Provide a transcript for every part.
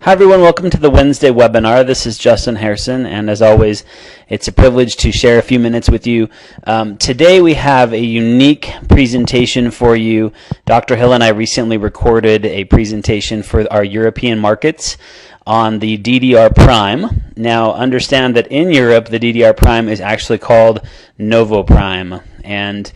Hi everyone, welcome to the Wednesday webinar. This is Justin Harrison, and as always, it's a privilege to share a few minutes with you. Today we have a unique presentation for you. Dr. Hill and I recently recorded a presentation for our European markets on the DDR Prime. Now understand that in Europe, the DDR Prime is actually called Novo Prime, and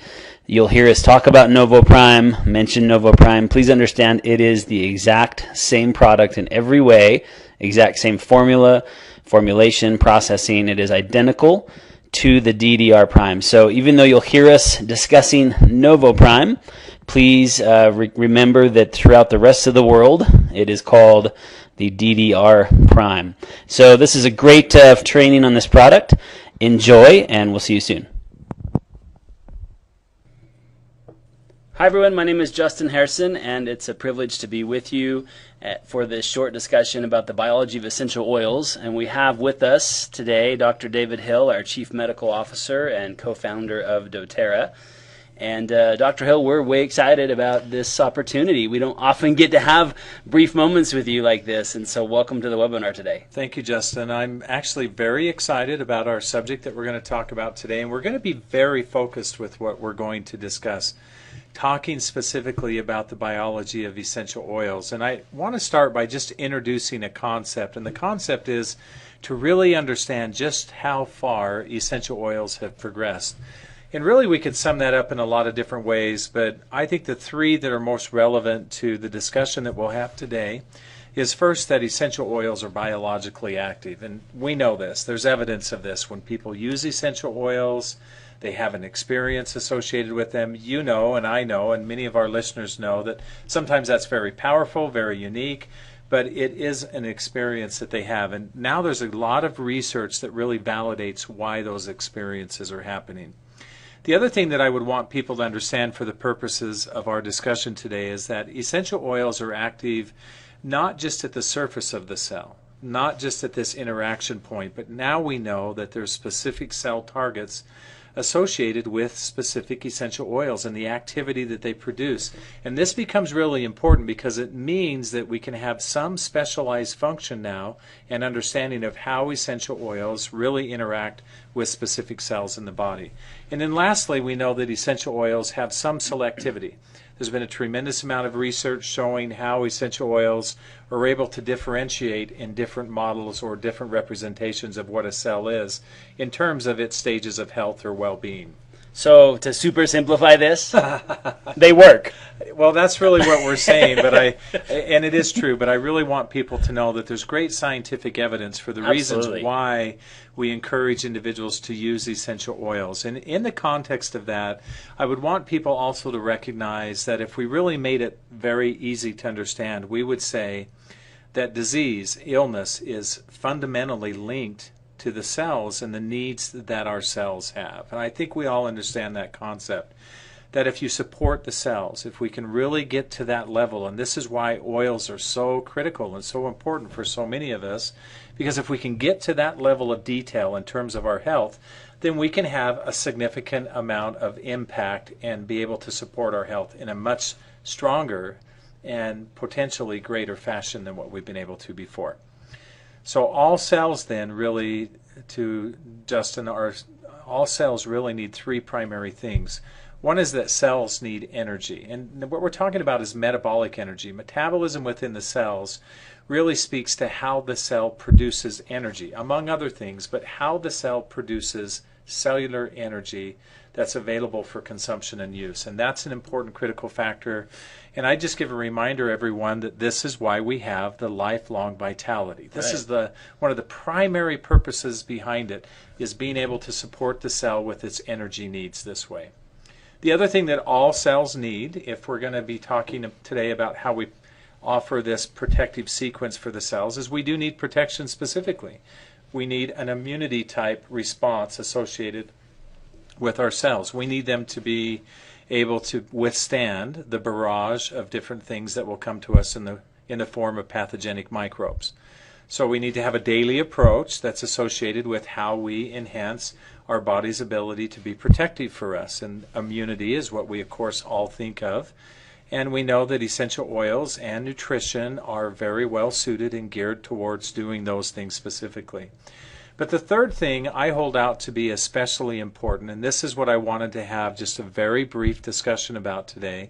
you'll hear us talk about Novo Prime, mention Novo Prime. Please understand it is the exact same product in every way, exact same formula, formulation, processing. It is identical to the DDR Prime. So even though you'll hear us discussing Novo Prime, please remember that throughout the rest of the world, it is called the DDR Prime. So this is a great training on this product. Enjoy, and we'll see you soon. Hi everyone, my name is Justin Harrison, and it's a privilege to be with you for this short discussion about the biology of essential oils. And we have with us today Dr. David Hill, our Chief Medical Officer and co-founder of doTERRA. And Dr. Hill, we're way excited about this opportunity. We don't often get to have brief moments with you like this, and so welcome to the webinar today. Thank you, Justin. I'm actually very excited about our subject that we're going to talk about today, and we're going to be very focused with what we're going to discuss, talking specifically about the biology of essential oils. And I want to start by just introducing a concept, and the concept is to really understand just how far essential oils have progressed. And really we could sum that up in a lot of different ways, but I think the three that are most relevant to the discussion that we'll have today is first that essential oils are biologically active. And we know this. There's evidence of this. When people use essential oils, they have an experience associated with them. You know, and I know, and many of our listeners know that sometimes that's very powerful, very unique, but it is an experience that they have. And now there's a lot of research that really validates why those experiences are happening. The other thing that I would want people to understand for the purposes of our discussion today is that essential oils are active not just at the surface of the cell, not just at this interaction point, but now we know that there's specific cell targets associated with specific essential oils and the activity that they produce. And this becomes really important because it means that we can have some specialized function now and understanding of how essential oils really interact with specific cells in the body. And then lastly, we know that essential oils have some selectivity. There's been a tremendous amount of research showing how essential oils are able to differentiate in different models or different representations of what a cell is in terms of its stages of health or well-being. So to super simplify this, they work. Well, that's really what we're saying, and it is true, but I really want people to know that there's great scientific evidence for the reasons why we encourage individuals to use essential oils. And in the context of that, I would want people also to recognize that if we really made it very easy to understand, we would say that disease, illness, is fundamentally linked to the cells and the needs that our cells have. And I think we all understand that concept, that if you support the cells, if we can really get to that level, and this is why oils are so critical and so important for so many of us, because if we can get to that level of detail in terms of our health, then we can have a significant amount of impact and be able to support our health in a much stronger and potentially greater fashion than what we've been able to before. So all cells then really, to Justin, all cells really need three primary things. One is that cells need energy, and what we're talking about is metabolic energy. Metabolism within the cells really speaks to how the cell produces energy, among other things, but how the cell produces cellular energy that's available for consumption and use. And that's an important critical factor. And I just give a reminder, everyone, that this is why we have the lifelong vitality. This is one of the primary purposes behind it, is being able to support the cell with its energy needs this way. The other thing that all cells need, if we're going to be talking today about how we offer this protective sequence for the cells, is we do need protection specifically. We need an immunity type response associated with our cells. We need them to be able to withstand the barrage of different things that will come to us in the form of pathogenic microbes. So we need to have a daily approach that's associated with how we enhance our body's ability to be protective for us. And immunity is what we, of course, all think of. And we know that essential oils and nutrition are very well suited and geared towards doing those things specifically. But the third thing I hold out to be especially important, and this is what I wanted to have just a very brief discussion about today,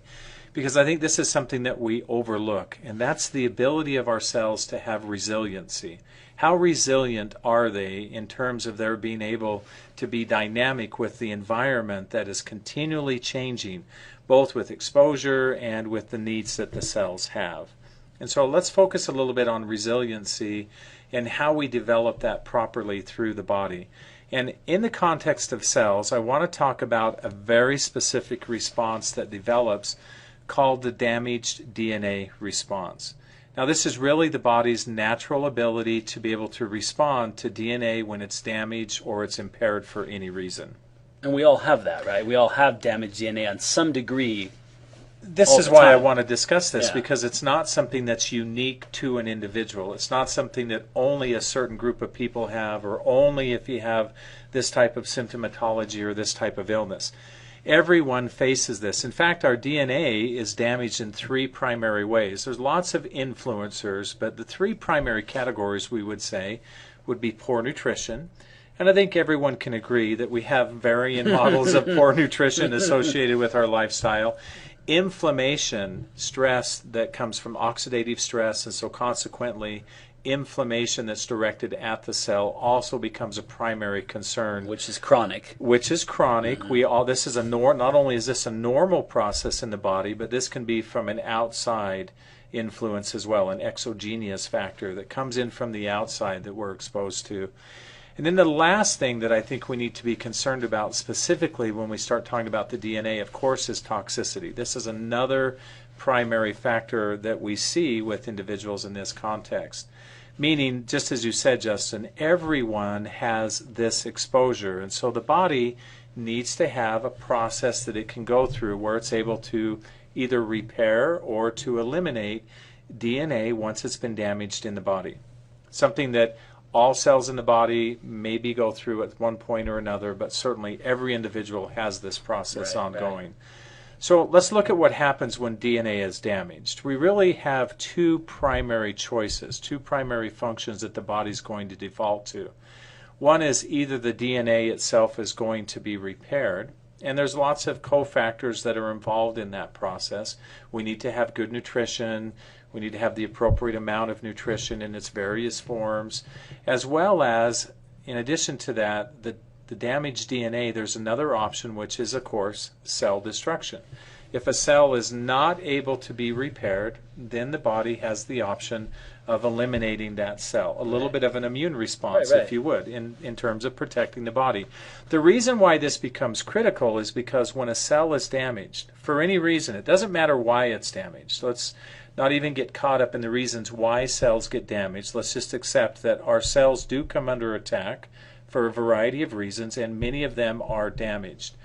because I think this is something that we overlook, and that's the ability of our cells to have resiliency. How resilient are they in terms of their being able to be dynamic with the environment that is continually changing, both with exposure and with the needs that the cells have? And so let's focus a little bit on resiliency and how we develop that properly through the body. And in the context of cells, I want to talk about a very specific response that develops called the damaged DNA response. Now, this is really the body's natural ability to be able to respond to DNA when it's damaged or it's impaired for any reason. And we all have that, right? We all have damaged DNA on some degree. This is why I want to discuss this, because it's not something that's unique to an individual. It's not something that only a certain group of people have, or only if you have this type of symptomatology or this type of illness. Everyone faces this. In fact, our DNA is damaged in three primary ways. There's lots of influencers, but the three primary categories, we would say, would be poor nutrition. And I think everyone can agree that we have varying models of poor nutrition associated with our lifestyle. Inflammation, stress that comes from oxidative stress, and so consequently inflammation that's directed at the cell also becomes a primary concern, which is chronic. Mm-hmm. This is not only is this a normal process in the body, but this can be from an outside influence as well, an exogenous factor that comes in from the outside that we're exposed to. And then the last thing that I think we need to be concerned about specifically when we start talking about the DNA, of course, is toxicity. This is another primary factor that we see with individuals in this context. Meaning, just as you said, Justin, everyone has this exposure, and so the body needs to have a process that it can go through where it's able to either repair or to eliminate DNA once it's been damaged in the body. Something that all cells in the body maybe go through at one point or another, but certainly every individual has this process ongoing. Right. So let's look at what happens when DNA is damaged. We really have two primary choices, two primary functions that the body's going to default to. One is either the DNA itself is going to be repaired, and there's lots of cofactors that are involved in that process. We need to have good nutrition. We need to have the appropriate amount of nutrition in its various forms, as well as, in addition to that, the damaged DNA, there's another option, which is, of course, cell destruction. If a cell is not able to be repaired, then the body has the option of eliminating that cell. A little bit of an immune response, if you would, in terms of protecting the body. The reason why this becomes critical is because when a cell is damaged, for any reason, it doesn't matter why it's damaged. So let's not even get caught up in the reasons why cells get damaged. Let's just accept that our cells do come under attack for a variety of reasons, and many of them are damaged.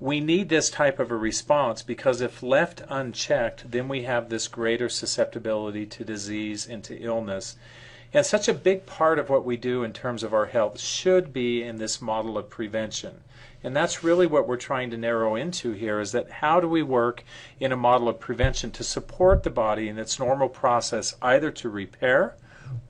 We need this type of a response because if left unchecked, then we have this greater susceptibility to disease and to illness. And such a big part of what we do in terms of our health should be in this model of prevention. And that's really what we're trying to narrow into here, is that how do we work in a model of prevention to support the body in its normal process, either to repair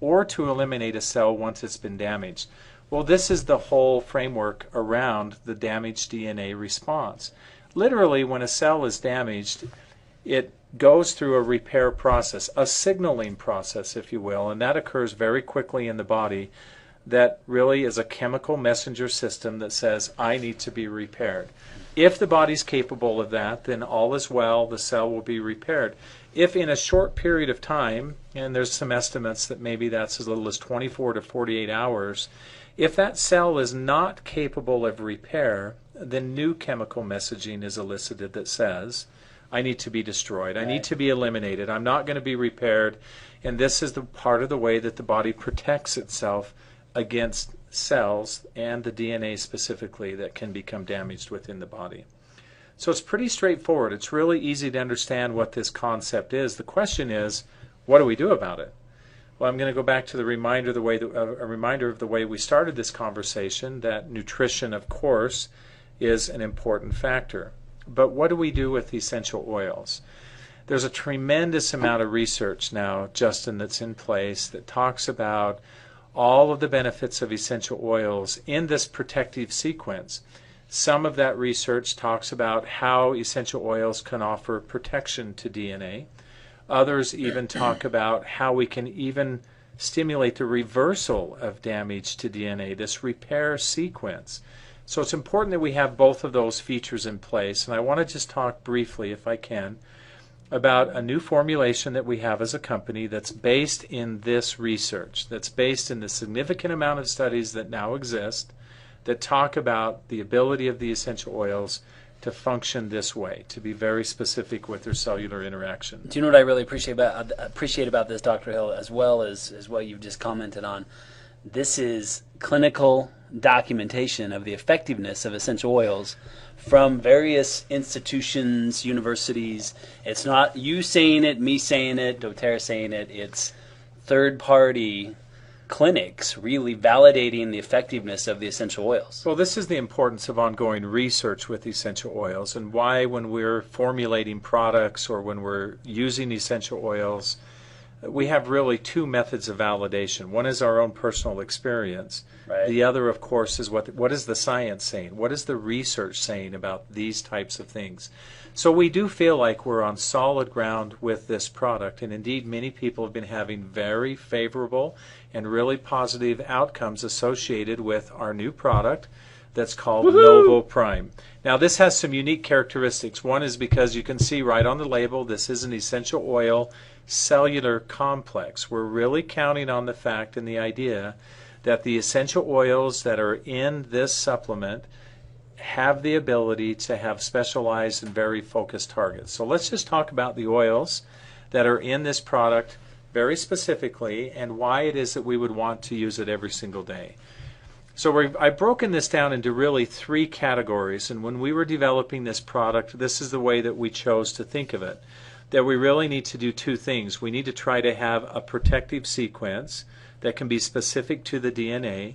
or to eliminate a cell once it's been damaged. Well, this is the whole framework around the damaged DNA response. Literally, when a cell is damaged, it goes through a repair process, a signaling process, if you will, and that occurs very quickly in the body. That really is a chemical messenger system that says, I need to be repaired. If the body's capable of that, then all is well, the cell will be repaired. If in a short period of time, and there's some estimates that maybe that's as little as 24 to 48 hours, if that cell is not capable of repair, then new chemical messaging is elicited that says, I need to be destroyed, I need to be eliminated, I'm not going to be repaired, and this is the part of the way that the body protects itself against cells and the DNA specifically that can become damaged within the body. So it's pretty straightforward. It's really easy to understand what this concept is. The question is, what do we do about it? Well, I'm going to go back to the reminder, a reminder of the way we started this conversation, that nutrition, of course, is an important factor. But what do we do with essential oils? There's a tremendous amount of research now, Justin, that's in place that talks about all of the benefits of essential oils in this protective sequence. Some of that research talks about how essential oils can offer protection to DNA. Others even talk about how we can even stimulate the reversal of damage to DNA, this repair sequence. So it's important that we have both of those features in place. And I want to just talk briefly, if I can, about a new formulation that we have as a company that's based in this research, that's based in the significant amount of studies that now exist that talk about the ability of the essential oils to function this way, to be very specific with their cellular interaction. Do you know what I really appreciate about this, Dr. Hill, as well as what you've just commented on? This is clinical documentation of the effectiveness of essential oils from various institutions, universities. It's not you saying it, me saying it, doTERRA saying it. It's third-party clinics really validating the effectiveness of the essential oils. Well, this is the importance of ongoing research with essential oils, and why when we're formulating products or when we're using essential oils, we have really two methods of validation. One is our own personal experience. Right. The other, of course, is what is the science saying? What is the research saying about these types of things? So we do feel like we're on solid ground with this product, and indeed many people have been having very favorable and really positive outcomes associated with our new product that's called Novo Prime. Now this has some unique characteristics. One is because you can see right on the label, this is an essential oil cellular complex. We're really counting on the fact and the idea that the essential oils that are in this supplement have the ability to have specialized and very focused targets. So let's just talk about the oils that are in this product very specifically and why it is that we would want to use it every single day. So I've broken this down into really three categories, and when we were developing this product, this is the way that we chose to think of it. That we really need to do two things. We need to try to have a protective sequence that can be specific to the DNA.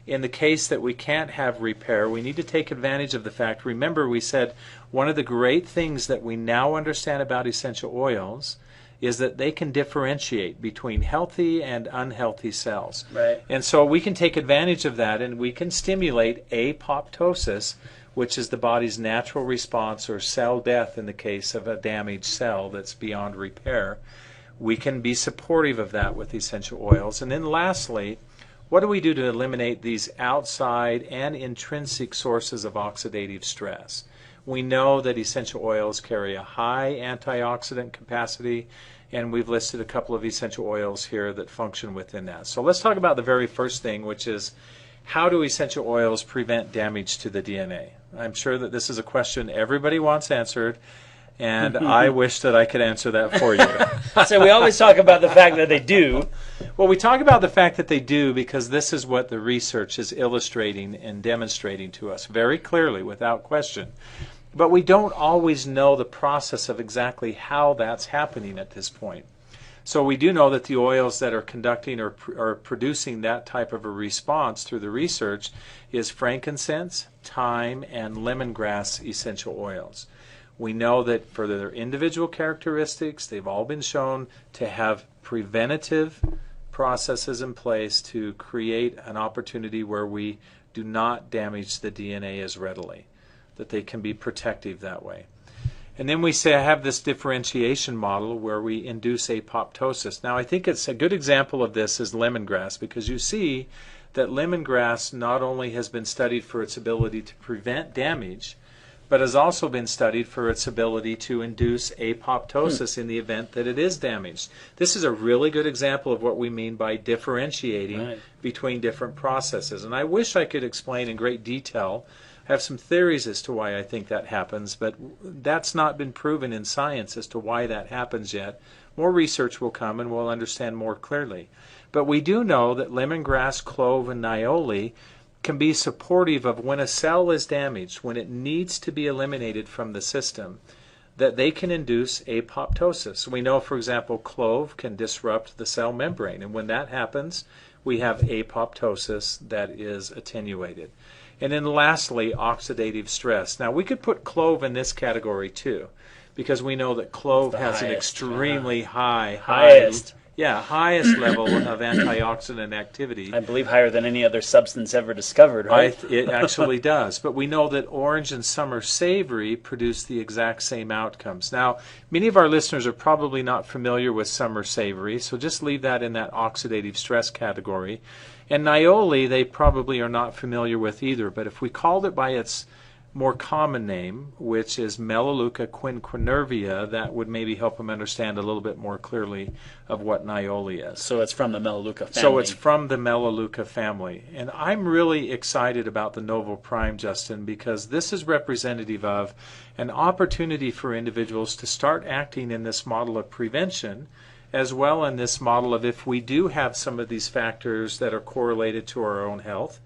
In the case that we can't have repair, we need to take advantage of the fact, remember we said one of the great things that we now understand about essential oils is that they can differentiate between healthy and unhealthy cells. Right. And so we can take advantage of that and we can stimulate apoptosis, which is the body's natural response or cell death in the case of a damaged cell that's beyond repair. We can be supportive of that with essential oils. And then lastly, what do we do to eliminate these outside and intrinsic sources of oxidative stress? We know that essential oils carry a high antioxidant capacity, and we've listed a couple of essential oils here that function within that. So let's talk about the very first thing, which is how do essential oils prevent damage to the DNA? I'm sure that this is a question everybody wants answered, and I wish that I could answer that for you. So we always talk about the fact that they do. Well, we talk about the fact that they do because this is what the research is illustrating and demonstrating to us very clearly, without question. But we don't always know the process of exactly how that's happening at this point. So we do know that the oils that are conducting or producing that type of a response through the research is frankincense, thyme, and lemongrass essential oils. We know that for their individual characteristics, they've all been shown to have preventative processes in place to create an opportunity where we do not damage the DNA as readily, that they can be protective that way. And then we say I have this differentiation model where we induce apoptosis. Now I think it's a good example of this is lemongrass, because you see that lemongrass not only has been studied for its ability to prevent damage, but has also been studied for its ability to induce apoptosis in the event that it is damaged. This is a really good example of what we mean by differentiating between different processes. And I wish I could explain in great detail. I have some theories as to why I think that happens, but that's not been proven in science as to why that happens yet. More research will come and we'll understand more clearly. But we do know that lemongrass, clove, and nioli can be supportive of when a cell is damaged, when it needs to be eliminated from the system, that they can induce apoptosis. We know, for example, clove can disrupt the cell membrane, and when that happens, we have apoptosis that is attenuated. And then lastly, oxidative stress. Now we could put clove in this category too, because we know that clove has an extremely highest level of antioxidant activity. I believe higher than any other substance ever discovered, right? It actually does. But we know that orange and summer savory produce the exact same outcomes. Now, many of our listeners are probably not familiar with summer savory, so just leave that in that oxidative stress category. And Nioli, they probably are not familiar with either, but if we called it by its more common name, which is Melaleuca quinquenervia, that would maybe help them understand a little bit more clearly of what Nioli is. So it's from the Melaleuca family. So it's from the Melaleuca family. And I'm really excited about the Novo Prime, Justin, because this is representative of an opportunity for individuals to start acting in this model of prevention, as well in this model of if we do have some of these factors that are correlated to our own health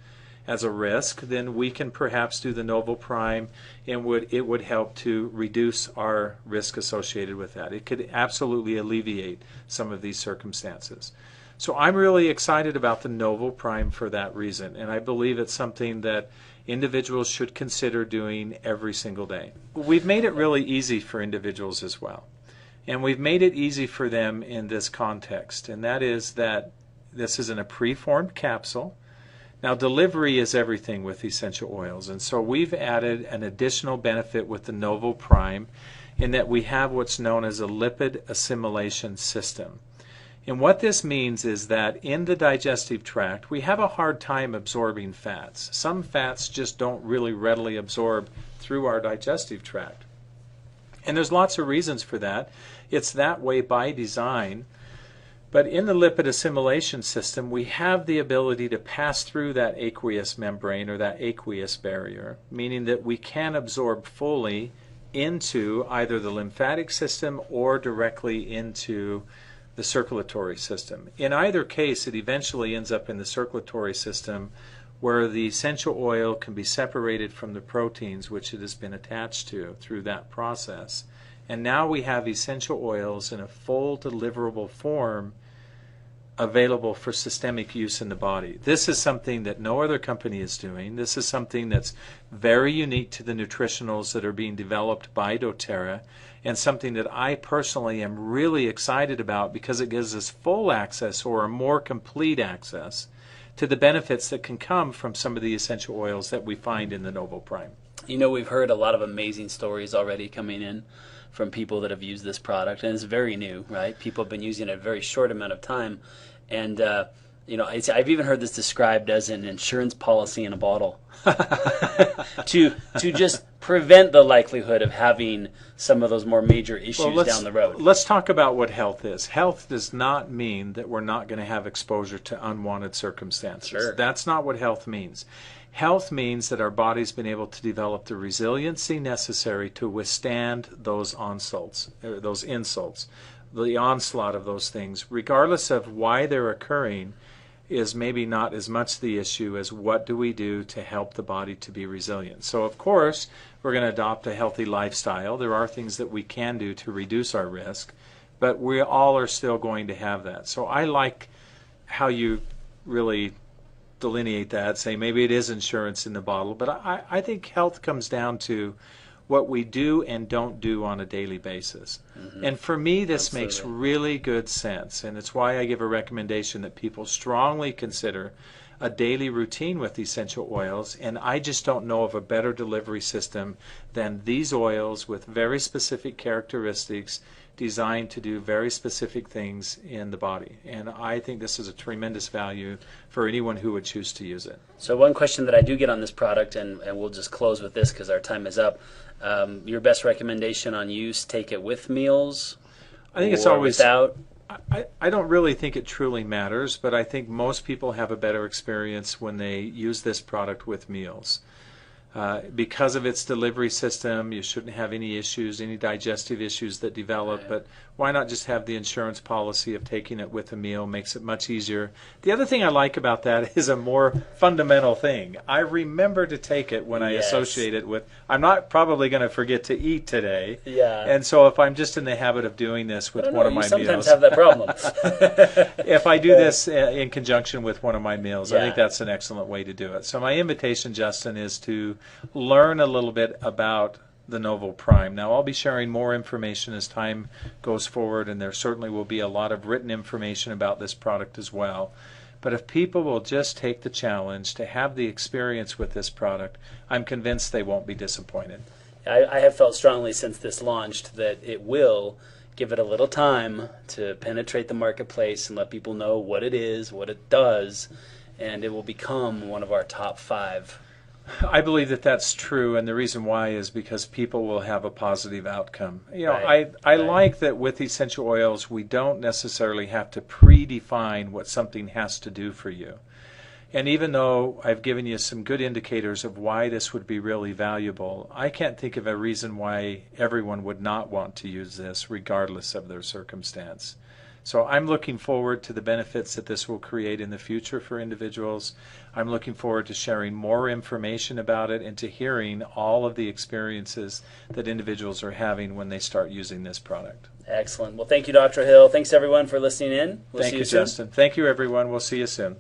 as a risk, then we can perhaps do the Novo Prime, and it would help to reduce our risk associated with that. It could absolutely alleviate some of these circumstances. So I'm really excited about the Novo Prime for that reason, and I believe it's something that individuals should consider doing every single day. We've made it really easy for individuals as well, and we've made it easy for them in this context, and that is that this is in a preformed capsule. Now, delivery is everything with essential oils, and so we've added an additional benefit with the Novo Prime in that we have what's known as a lipid assimilation system. And what this means is that in the digestive tract, we have a hard time absorbing fats. Some fats just don't really readily absorb through our digestive tract. And there's lots of reasons for that. It's that way by design. But in the lipid assimilation system, we have the ability to pass through that aqueous membrane or that aqueous barrier, meaning that we can absorb fully into either the lymphatic system or directly into the circulatory system. In either case, it eventually ends up in the circulatory system where the essential oil can be separated from the proteins which it has been attached to through that process. And now we have essential oils in a full deliverable form available for systemic use in the body. This is something that no other company is doing. This is something that's very unique to the nutritionals that are being developed by doTERRA, and something that I personally am really excited about because it gives us full access or a more complete access to the benefits that can come from some of the essential oils that we find in the Novo Prime. You know, we've heard a lot of amazing stories already coming in from people that have used this product, and it's very new, right? People have been using it a very short amount of time, and you know, I've even heard this described as an insurance policy in a bottle to just prevent the likelihood of having some of those more major issues down the road. Let's talk about what health is. Health does not mean that we're not going to have exposure to unwanted circumstances. Sure. That's not what health means. Health means that our body's been able to develop the resiliency necessary to withstand those insults, the onslaught of those things, regardless of why they're occurring, is maybe not as much the issue as what do we do to help the body to be resilient. So of course, we're going to adopt a healthy lifestyle. There are things that we can do to reduce our risk, but we all are still going to have that. So I like how you really delineate that, say maybe it is insurance in the bottle, but I think health comes down to what we do and don't do on a daily basis. Mm-hmm. And for me, this makes really good sense, and it's why I give a recommendation that people strongly consider a daily routine with essential oils, and I just don't know of a better delivery system than these oils with very specific characteristics designed to do very specific things in the body. And I think this is a tremendous value for anyone who would choose to use it. So one question that I do get on this product, and we'll just close with this because our time is up, your best recommendation on use, take it with meals? I think it's always without? I don't really think it truly matters, but I think most people have a better experience when they use this product with meals. Because of its delivery system, you shouldn't have any issues, any digestive issues that develop, but why not just have the insurance policy of taking it with a meal? Makes it much easier. The other thing I like about that is a more fundamental thing. I remember to take it when I associate it with, I'm not probably going to forget to eat today. Yeah. And so if I'm just in the habit of doing this with one of my meals. You sometimes have that problem. If I do this in conjunction with one of my meals, I think that's an excellent way to do it. So my invitation, Justin, is to learn a little bit about the Novo Prime. Now, I'll be sharing more information as time goes forward, and there certainly will be a lot of written information about this product as well. But if people will just take the challenge to have the experience with this product, I'm convinced they won't be disappointed. I have felt strongly since this launched that it will give it a little time to penetrate the marketplace and let people know what it is, what it does, and it will become one of our top 5. I believe that that's true, and the reason why is because people will have a positive outcome. You know, Right. I like that with essential oils, we don't necessarily have to predefine what something has to do for you. And even though I've given you some good indicators of why this would be really valuable, I can't think of a reason why everyone would not want to use this regardless of their circumstance. So I'm looking forward to the benefits that this will create in the future for individuals. I'm looking forward to sharing more information about it and to hearing all of the experiences that individuals are having when they start using this product. Excellent. Well, thank you, Dr. Hill. Thanks, everyone, for listening in. We'll Thank see you, soon. Justin. Thank you, everyone. We'll see you soon.